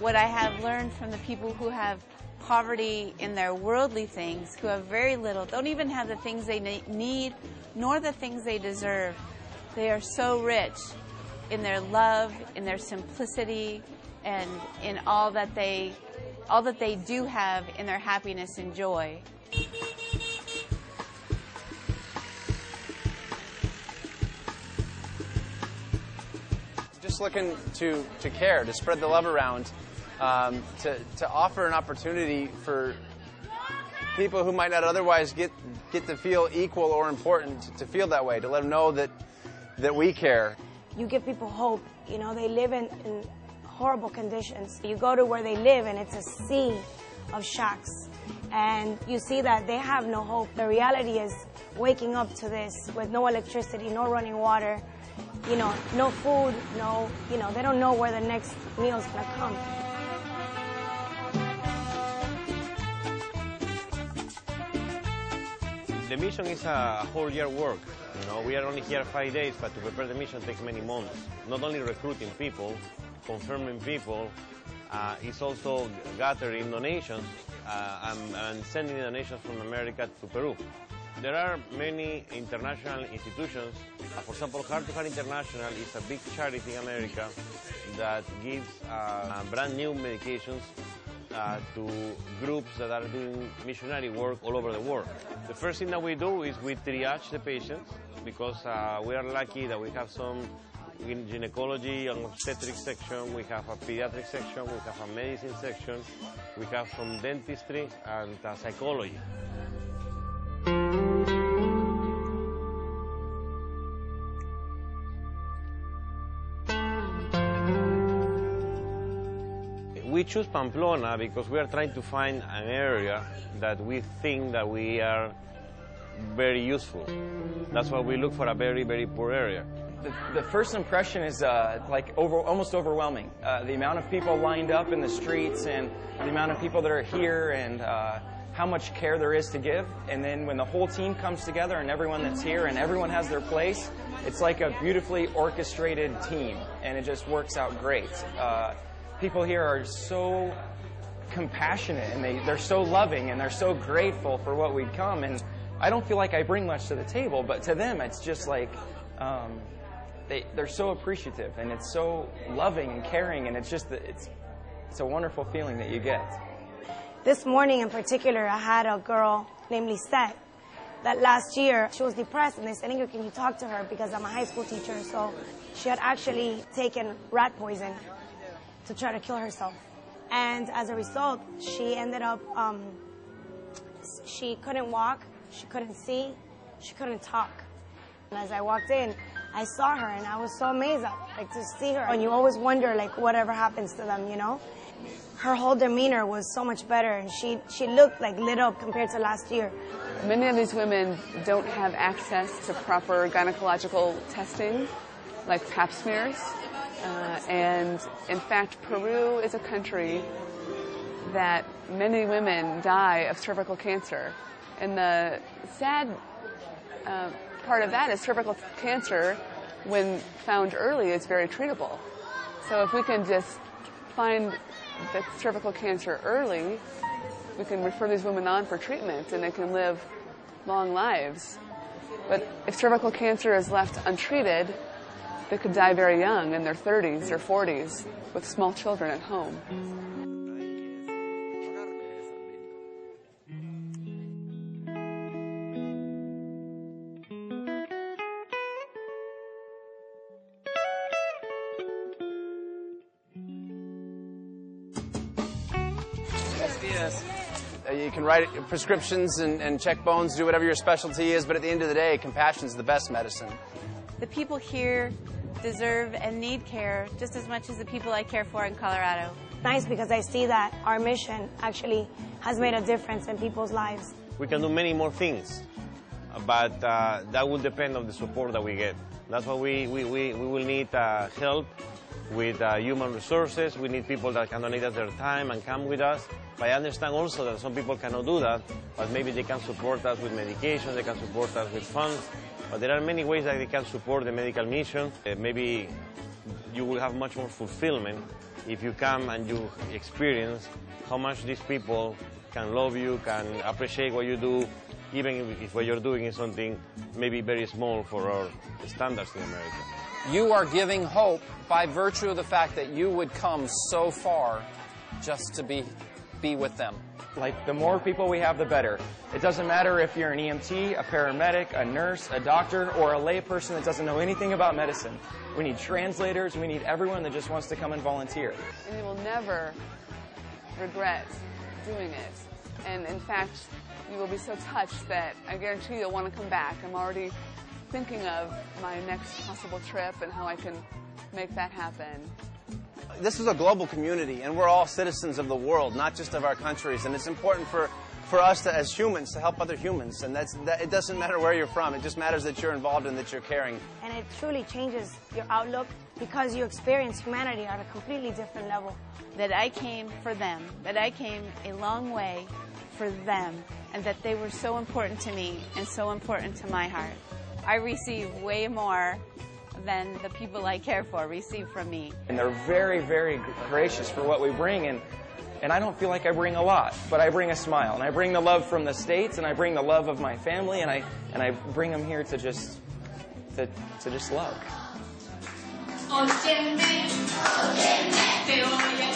What I have learned from the people who have poverty in their worldly things, who have very little, don't even have the things they need, nor the things they deserve. They are so rich in their love, in their simplicity, and in all that they do have in their happiness and joy. Just looking to care, to spread the love around, to offer an opportunity for people who might not otherwise get to feel equal or important to feel that way, to let them know that we care. You give people hope. You know, they live in horrible conditions. You go to where they live and it's a sea of shacks. And you see that they have no hope. The reality is waking up to this with no electricity, no running water, you know, no food, they don't know where the next meal's gonna come. The mission is a whole year work. You know, we are only here 5 days, but to prepare the mission takes many months. Not only recruiting people, confirming people, it's also gathering donations and sending donations from America to Peru. There are many international institutions. For example, Heart to Heart International is a big charity in America that gives brand new medications to groups that are doing missionary work all over the world. The first thing that we do is we triage the patients because we are lucky that we have some in gynecology and obstetric section, we have a pediatric section, we have a medicine section, we have some dentistry and psychology. We choose Pamplona because we are trying to find an area that we think that we are very useful. That's why we look for a very, very poor area. The first impression is almost overwhelming. The amount of people lined up in the streets and the amount of people that are here and how much care there is to give. And then when the whole team comes together and everyone that's here and everyone has their place, it's like a beautifully orchestrated team and it just works out great. People here are so compassionate and they're so loving and they're so grateful for what we'd come. And I don't feel like I bring much to the table, but to them it's just like they're so appreciative and it's so loving and caring, and it's a wonderful feeling that you get. This morning in particular, I had a girl named Lisette that last year she was depressed, and they said, "Ingrid, can you talk to her?" Because I'm a high school teacher, so she had actually taken rat poison to try to kill herself. And as a result, she ended up, she couldn't walk, she couldn't see, she couldn't talk. And as I walked in, I saw her and I was so amazed to see her. And you always wonder whatever happens to them, you know? Her whole demeanor was so much better, and she looked lit up compared to last year. Many of these women don't have access to proper gynecological testing, like pap smears. And in fact, Peru is a country that many women die of cervical cancer. And the sad part of that is cervical cancer, when found early, is very treatable. So if we can just find the cervical cancer early, we can refer these women on for treatment and they can live long lives. But if cervical cancer is left untreated, they could die very young, in their 30s or 40s, with small children at home. You can write prescriptions and check bones, do whatever your specialty is, but at the end of the day, compassion is the best medicine. The people here deserve and need care just as much as the people I care for in Colorado. nice because I see that our mission actually has made a difference in people's lives. We can do many more things, but that will depend on the support that we get. That's why we will need help with human resources. We need people that can donate us their time and come with us. But I understand also that some people cannot do that, but maybe they can support us with medication, they can support us with funds. But there are many ways that they can support the medical mission. Maybe you will have much more fulfillment if you come and you experience how much these people can love you, can appreciate what you do, even if what you're doing is something maybe very small for our standards in America. You are giving hope by virtue of the fact that you would come so far just to be with them. Like, the more people we have, the better. It doesn't matter if you're an EMT, a paramedic, a nurse, a doctor, or a lay person that doesn't know anything about medicine. We need translators. We need everyone that just wants to come and volunteer. And you will never regret doing it. And in fact, you will be so touched that I guarantee you'll want to come back. I'm already thinking of my next possible trip and how I can make that happen. This is a global community, and we're all citizens of the world, not just of our countries. And it's important for us to, as humans, to help other humans. And it doesn't matter where you're from. It just matters that you're involved and that you're caring. And it truly changes your outlook because you experience humanity at a completely different level. That I came for them, that I came a long way for them, and that they were so important to me and so important to my heart. I receive way more than the people I care for receive from me. And they're very, very gracious for what we bring, and I don't feel like I bring a lot, but I bring a smile, and I bring the love from the States, and I bring the love of my family, and I bring them here to just love. Óyeme, óyeme, te voy a